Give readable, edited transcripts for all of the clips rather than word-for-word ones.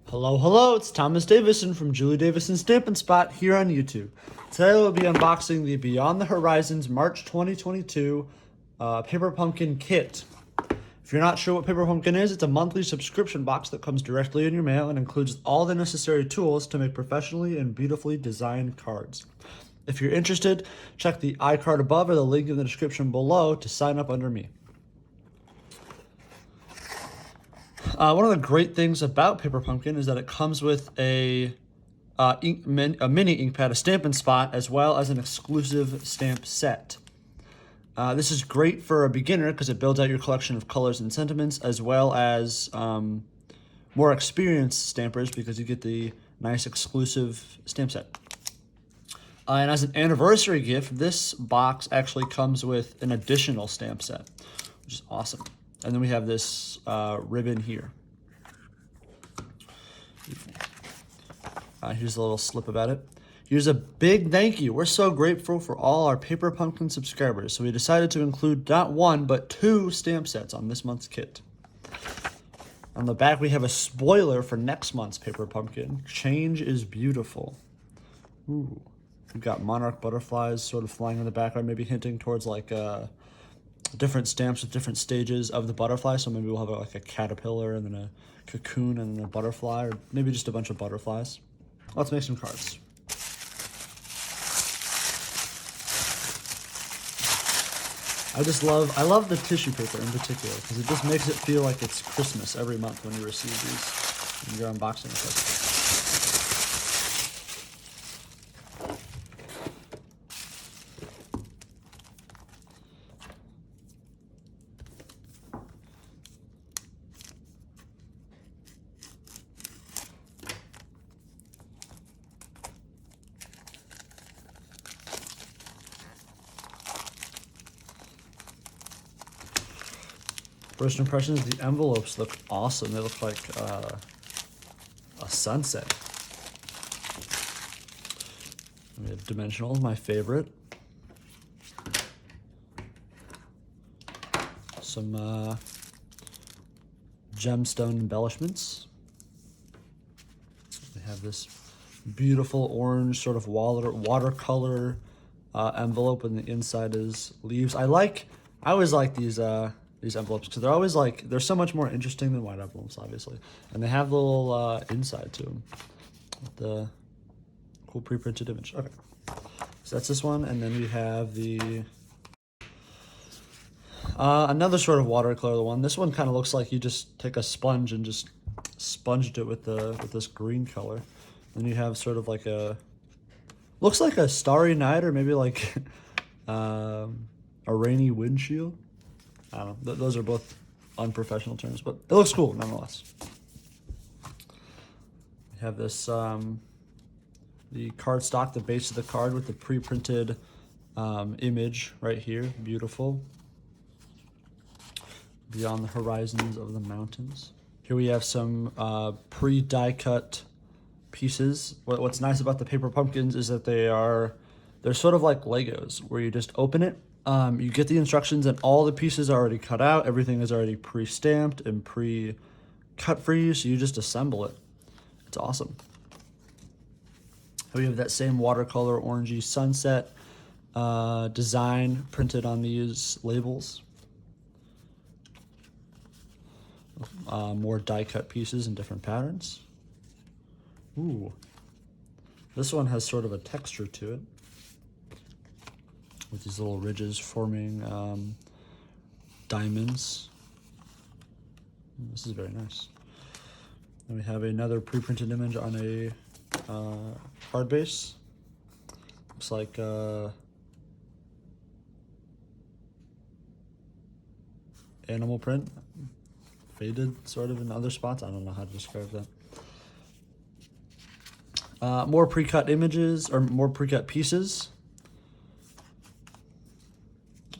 Hello, hello, it's Thomas Davison from Julie Davison Stampin' Spot here on YouTube. Today we'll be unboxing the Beyond the Horizons March 2022 Paper Pumpkin Kit. If you're not sure what Paper Pumpkin is, it's a monthly subscription box that comes directly in your mail and includes all the necessary tools to make professionally and beautifully designed cards. If you're interested, check the iCard above or the link in the description below to sign up under me. One of the great things about Paper Pumpkin is that it comes with a mini ink pad, a Stampin' Spot, as well as an exclusive stamp set. This is great for a beginner because it builds out your collection of colors and sentiments, as well as more experienced stampers because you get the nice exclusive stamp set. And as an anniversary gift, this box actually comes with an additional stamp set, which is awesome. And then we have this ribbon here. Here's a little slip about it. Here's a big thank you. We're so grateful for all our Paper Pumpkin subscribers, so we decided to include not one, but 2 stamp sets on this month's kit. On the back, we have a spoiler for next month's Paper Pumpkin. Change is beautiful. Ooh. We've got monarch butterflies sort of flying in the background, maybe hinting towards like different stamps with different stages of the butterfly. So maybe we'll have like a caterpillar and then a cocoon and then a butterfly, or maybe just a bunch of butterflies. Let's make some cards. I love the tissue paper in particular because it just makes it feel like it's Christmas every month when you receive these and you're unboxing it. First impressions, the envelopes look awesome. They look like a sunset. We have dimensional, my favorite. Some gemstone embellishments. We have this beautiful orange sort of watercolor envelope, and the inside is leaves. I always like these envelopes because they're always they're so much more interesting than white envelopes, obviously, and they have the little inside to them with the cool pre-printed image. Okay, so that's this one, and then we have the another sort of watercolor one. This one kind of looks like you just take a sponge and just sponged it with this green color. Then you have sort of like looks like a starry night, or maybe like a rainy windshield. I don't know. Those are both unprofessional terms, but it looks cool nonetheless. We have this, the cardstock, the base of the card with the pre-printed image right here. Beautiful. Beyond the Horizons of the Mountains. Here we have some pre-die cut pieces. What's nice about the Paper Pumpkins is that they're sort of like Legos, where you just open it. You get the instructions and all the pieces are already cut out. Everything is already pre-stamped and pre-cut for you, so you just assemble it. It's awesome. We have that same watercolor orangey sunset design printed on these labels. More die-cut pieces in different patterns. Ooh. This one has sort of a texture to it, with these little ridges forming diamonds. This is very nice. Then we have another pre-printed image on a card base. Looks like animal print, faded sort of in other spots. I don't know how to describe that. More pre-cut images, or more pre-cut pieces.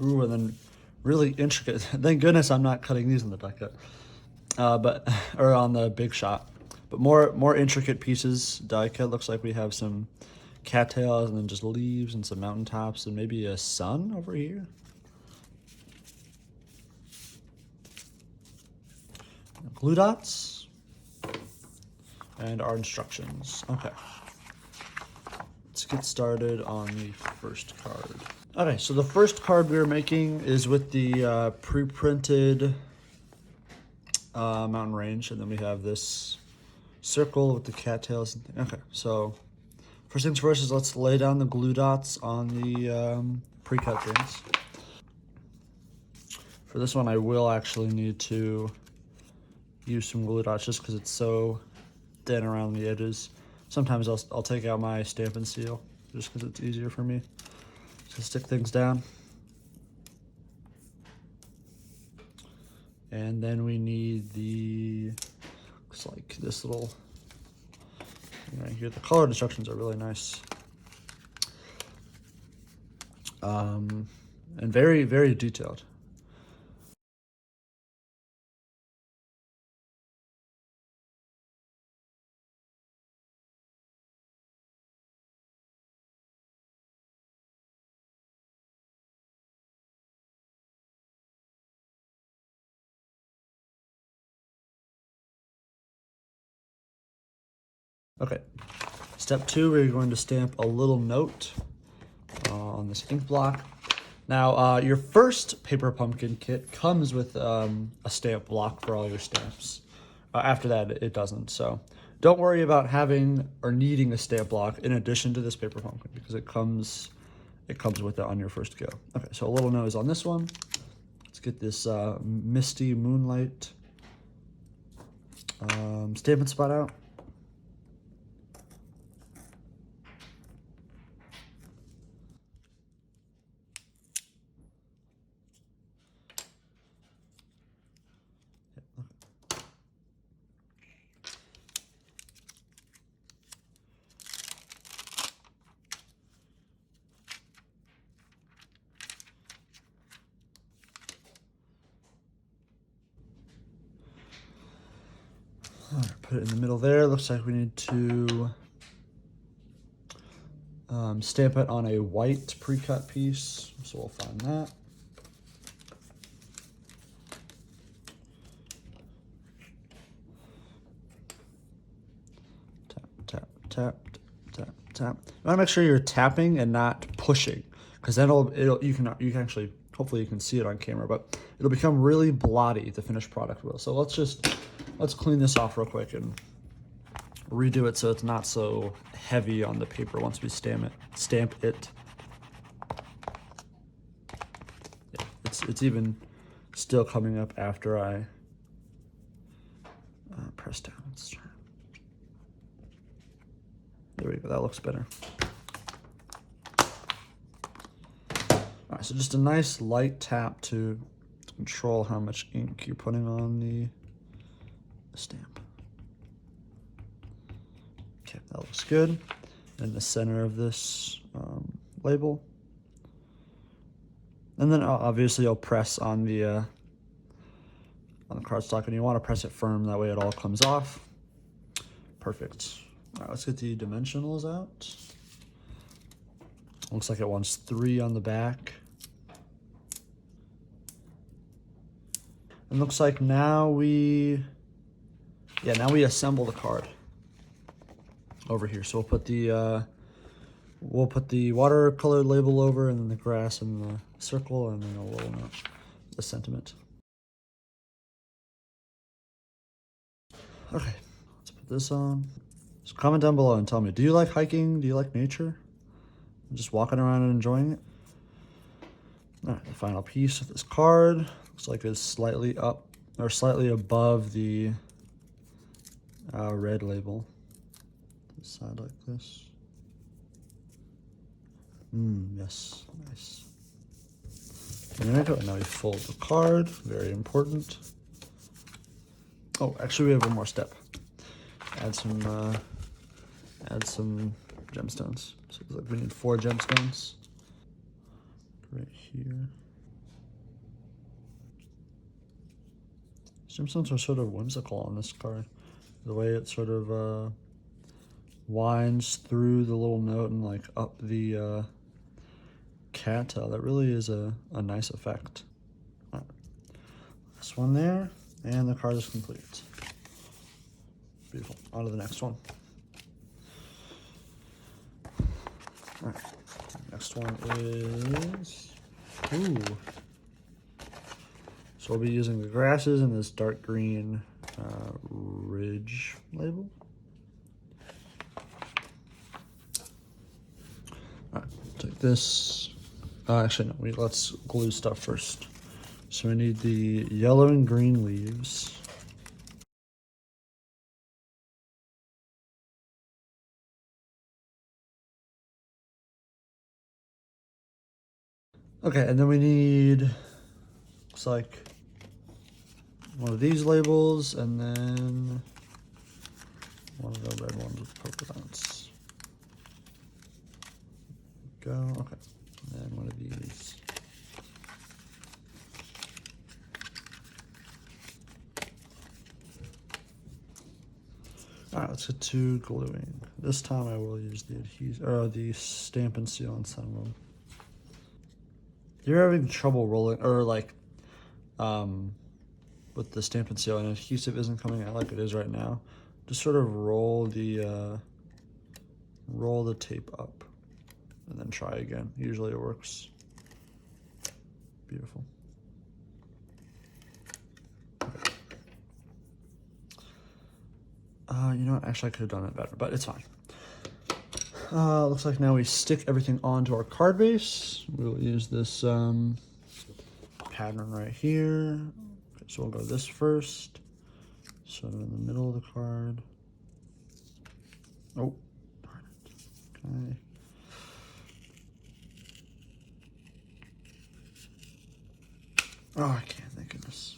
Ooh, and then really intricate. Thank goodness I'm not cutting these in the die cut, or on the Big Shot. But more intricate pieces die cut. Looks like we have some cattails and then just leaves and some mountaintops and maybe a sun over here. Glue dots. and our instructions. Okay. Let's get started on the first card. Okay, so the first card we're making is with the pre-printed mountain range, and then we have this circle with the cattails. Okay, so first things first is let's lay down the glue dots on the pre-cut things. For this one, I will actually need to use some glue dots just because it's so thin around the edges. Sometimes I'll take out my Stampin' seal just because it's easier for me to stick things down. And then we need the, looks like this little thing right here. The color instructions are really nice. And very, very detailed. Okay, step 2, we're going to stamp a little note on this ink block. Now, your first paper pumpkin kit comes with a stamp block for all your stamps. After that, it doesn't. So don't worry about having or needing a stamp block in addition to this paper pumpkin because it comes with it on your first go. Okay, so a little nose on this one. Let's get this misty moonlight Stampin' spot out. All right, put it in the middle there. Looks like we need to stamp it on a white pre-cut piece, so we'll find that. Tap, tap, tap, tap, tap. You want to make sure you're tapping and not pushing, because then you can actually, hopefully you can see it on camera, but it'll become really blotty. The finished product will. So let's clean this off real quick and redo it so it's not so heavy on the paper once we stamp it. Yeah, it's even still coming up after I press down. Let's try. There we go, that looks better. All right, so just a nice light tap to control how much ink you're putting on the stamp. Okay, that looks good. In the center of this label. And then obviously you'll press on the cardstock, and you want to press it firm, that way it all comes off. Perfect. All right, let's get the dimensionals out. Looks like it wants 3 on the back. And looks like now we assemble the card over here. So we'll put the watercolor label over, and then the grass and the circle, and then a little note, the sentiment. Okay, let's put this on. So comment down below and tell me, do you like hiking? Do you like nature? Just walking around and enjoying it? All right, the final piece of this card looks like it's slightly up or slightly above the red label. This side like this. Yes, nice. And there we go. Now we fold the card. Very important. Oh, actually, we have one more step. Add some gemstones. So it's like we need 4 gemstones. Right here. Gemstones are sort of whimsical on this card. The way it sort of winds through the little note and like up the cattail. That really is a nice effect. Right. This one there, and the card is complete. Beautiful. On to the next one. All right. Next one is, ooh. So we'll be using the grasses and this dark green ridge label. All right, take this. Actually, no, let's glue stuff first. So we need the yellow and green leaves. Okay, and then we need, looks like, one of these labels, and then one of the red ones with polka dots. Go, okay. And then one of these. All right, let's get to gluing. This time I will use the adhesive, or the Stampin' seal on some of them. If you're having trouble rolling, or like, with the Stampin' seal and adhesive isn't coming out like it is right now, just sort of roll the tape up and then try again. Usually it works. Beautiful. You know what? Actually, I could have done it better, but it's fine. Looks like now we stick everything onto our card base. We'll use this pattern right here. Okay, so we'll go this first. Sort of in the middle of the card. Oh, darn it. Okay. Oh, I can't, thank goodness.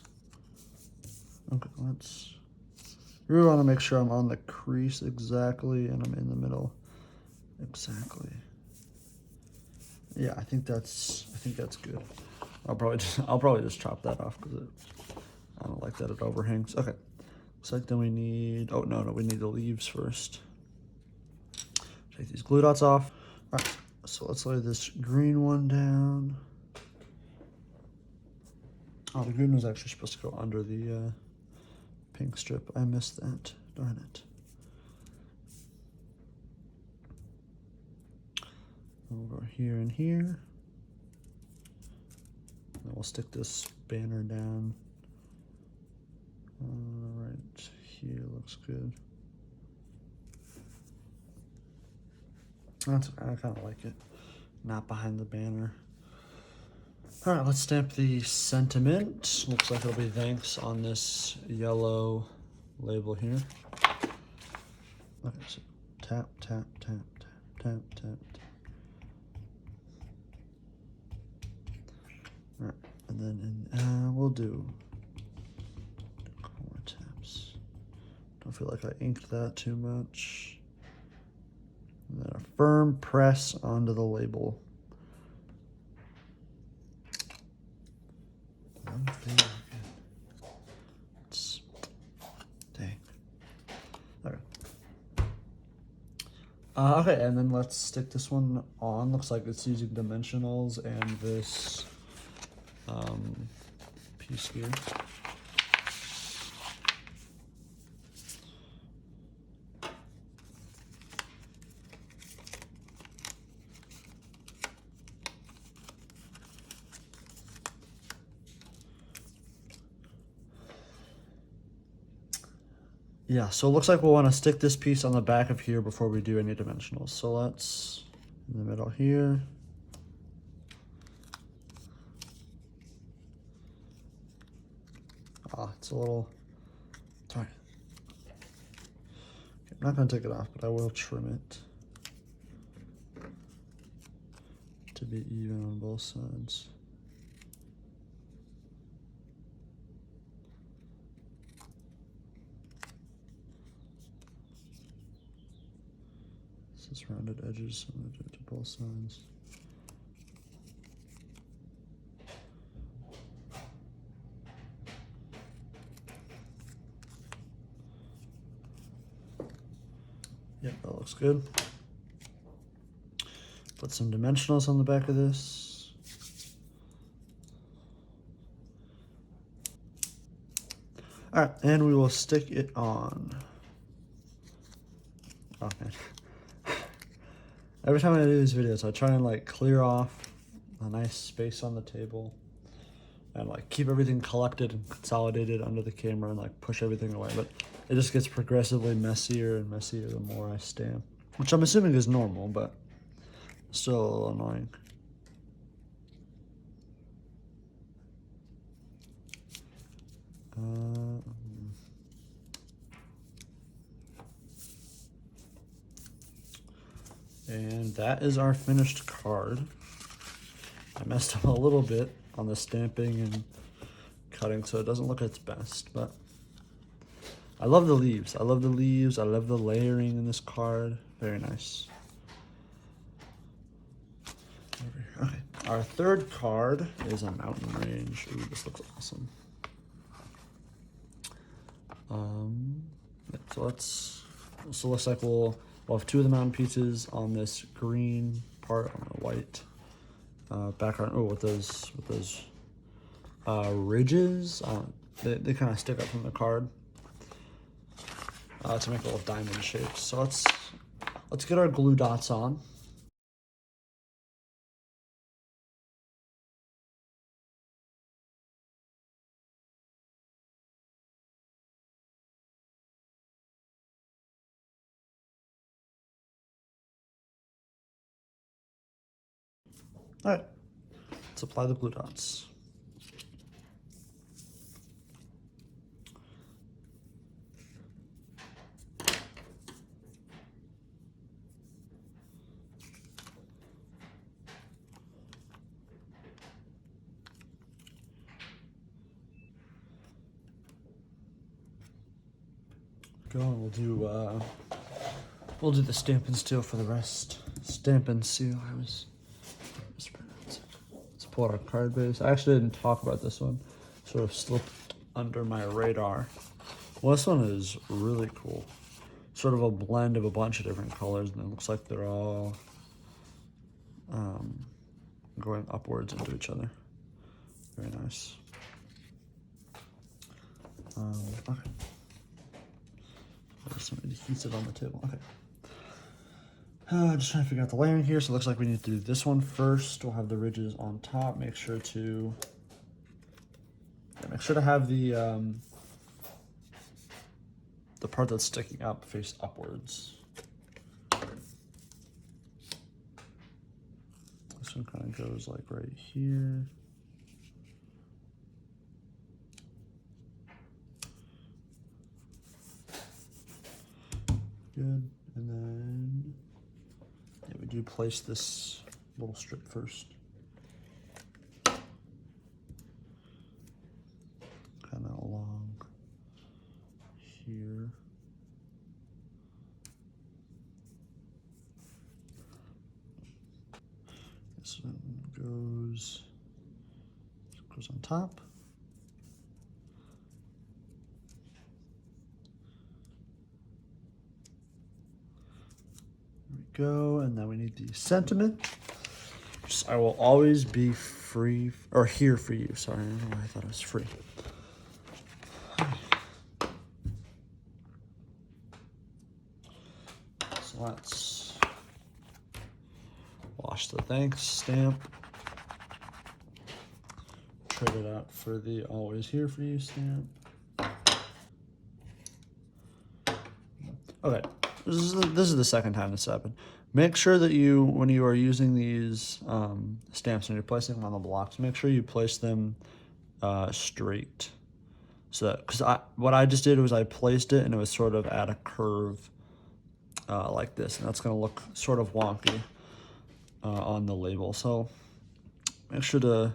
Okay, let's... You really want to make sure I'm on the crease exactly and I'm in the middle exactly. Yeah, I think that's good. I'll probably just chop that off because I don't like that it overhangs. Okay, looks like then we need, oh no, we need the leaves first. Take these glue dots off. All right, so let's lay this green one down. Oh, the green was actually supposed to go under the pink strip. I missed that. Darn it. We'll go here and here. And we'll stick this banner down. Right here looks good. I kind of like it. Not behind the banner. All right, let's stamp the sentiment. Looks like it'll be thanks on this yellow label here. Okay, so tap, tap, tap, tap, tap, tap. All right, and then we'll do a couple more taps. Don't feel like I inked that too much. And then a firm press onto the label. Dang. Okay. Okay, and then let's stick this one on. Looks like it's using dimensionals and this piece here. Yeah, so it looks like we'll want to stick this piece on the back of here before we do any dimensionals. So let's, in the middle here. It's a little, sorry. Okay, I'm not going to take it off, but I will trim it to be even on both sides. This is rounded edges, so I'm going to do it to both sides. Yep, that looks good. Put some dimensionals on the back of this. All right, and we will stick it on. Oh man. Every time I do these videos, I try and like clear off a nice space on the table and like keep everything collected and consolidated under the camera and like push everything away. But it just gets progressively messier and messier the more I stamp, which I'm assuming is normal, but still a little annoying. And that is our finished card. I messed up a little bit on the stamping and cutting, so it doesn't look its best, but I love the leaves. I love the leaves. I love the layering in this card. Very nice. Okay, our third card is a mountain range. Ooh, this looks awesome. So it looks like we'll have two of the mountain pieces on this green part on the white background. Oh, with those ridges. They kind of stick up from the card to make little diamond shapes. So let's get our glue dots on. All right, let's apply the glue dots. Go and we'll do the Stampin' Seal for the rest. Stampin' Seal, I was mispronouncing. Let's pull out our card base. I actually didn't talk about this one. Sort of slipped under my radar. Well, this one is really cool. Sort of a blend of a bunch of different colors, and it looks like they're all going upwards into each other. Very nice. Okay. There's some adhesive on the table. Okay. Just trying to figure out the layering here. So it looks like we need to do this one first. We'll have the ridges on top. Make sure to have the part that's sticking up face upwards. This one kind of goes like right here. Good. And then we do place this little strip first. Kind of along here. This one goes on top. There we go, and then we need the sentiment. I will always be free, or here for you. Sorry, I don't know why I thought it was free. So let's wash the thanks stamp. Trade it out for the always here for you stamp. Okay, this is the second time this happened. Make sure that when you are using these stamps and you're placing them on the blocks, make sure you place them straight. So, because what I just did was I placed it and it was sort of at a curve like this, and that's going to look sort of wonky on the label. So make sure to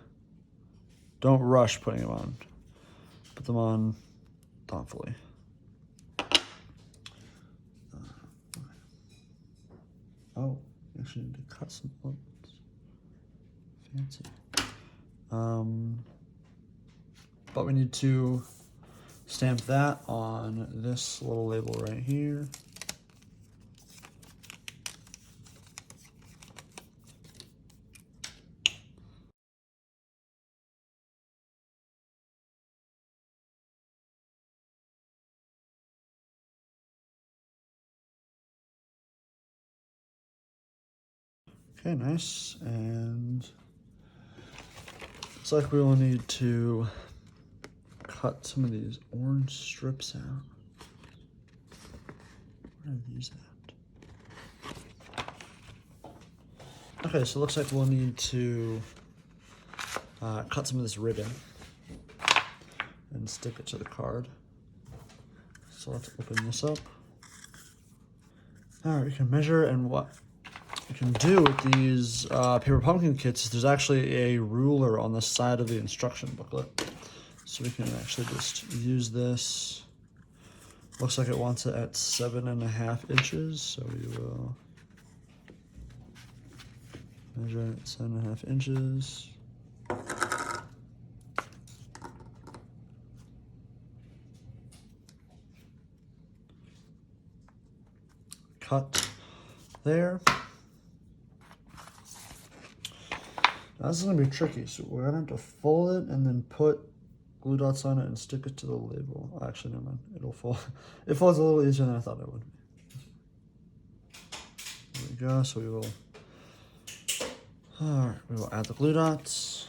don't rush putting them on. Put them on thoughtfully. Oh, you actually need to cut some buttons. Fancy. But we need to stamp that on this little label right here. Okay, nice. And looks like we will need to cut some of these orange strips out. Where are these at? Okay, so it looks like we'll need to cut some of this ribbon and stick it to the card. So let's open this up. All right, we can measure, and what you can do with these paper pumpkin kits is there's actually a ruler on the side of the instruction booklet. So we can actually just use this. Looks like it wants it at 7.5 inches, so we will measure it at 7.5 inches. Cut there. Now this is gonna be tricky, so we're gonna have to fold it and then put glue dots on it and stick it to the label. Actually, never mind. It'll fold. It folds a little easier than I thought it would. There we go. So we will. All right, we will add the glue dots.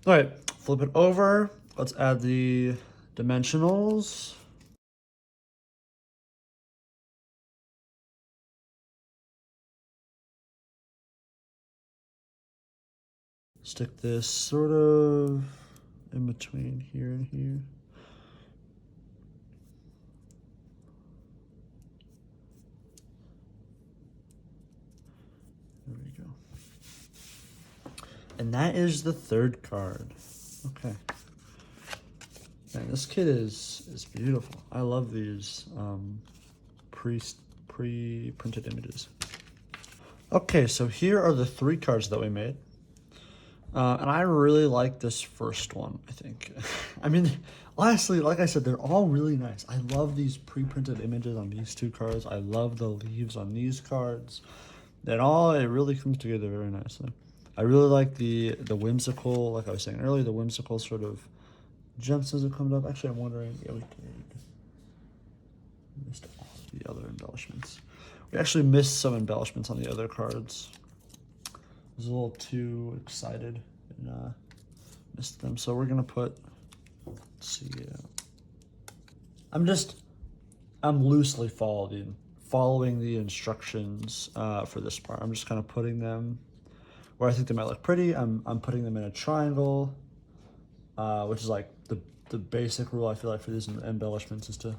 All right, flip it over. Let's add the dimensionals. Stick this sort of in between here and here. There we go. And that is the third card. Okay. Man, this kit is beautiful. I love these pre-printed images. Okay, so here are the 3 cards that we made. And I really like this first one, I think. I mean, honestly, like I said, they're all really nice. I love these pre-printed images on these 2 cards. I love the leaves on these cards. It really comes together very nicely. I really like the whimsical, like I was saying earlier, the whimsical sort of gemstones that come up. Actually, I'm wondering, yeah, we missed all the other embellishments. We actually missed some embellishments on the other cards. I was a little too excited and missed them. So we're gonna put, let's see, I'm loosely following the instructions for this part. I'm just kind of putting them where I think they might look pretty. I'm putting them in a triangle, which is like the basic rule I feel like for these embellishments is to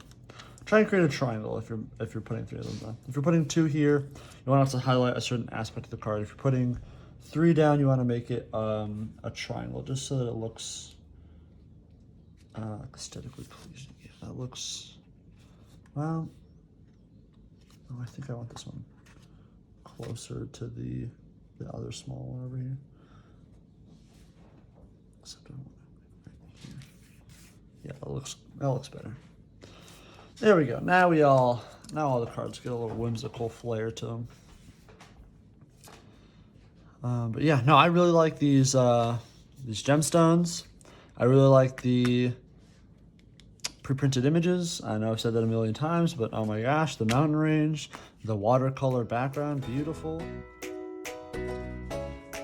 try and create a triangle if you're putting 3 of them down. If you're putting 2 here, you want to highlight a certain aspect of the card. If you're putting 3 down, you want to make it a triangle just so that it looks aesthetically pleasing. Yeah, that looks, well, oh, I think I want this one closer to the other small one over here. Except I want it right here. Yeah, that looks better. There we go. Now all the cards get a little whimsical flair to them. But yeah, no, I really like these gemstones. I really like the pre-printed images. I know I've said that a million times, but oh my gosh, the mountain range, the watercolor background, beautiful.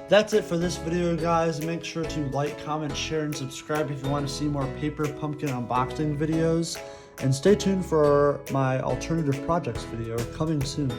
That's it for this video, guys. Make sure to like, comment, share, and subscribe if you want to see more paper pumpkin unboxing videos. And stay tuned for my alternative projects video coming soon.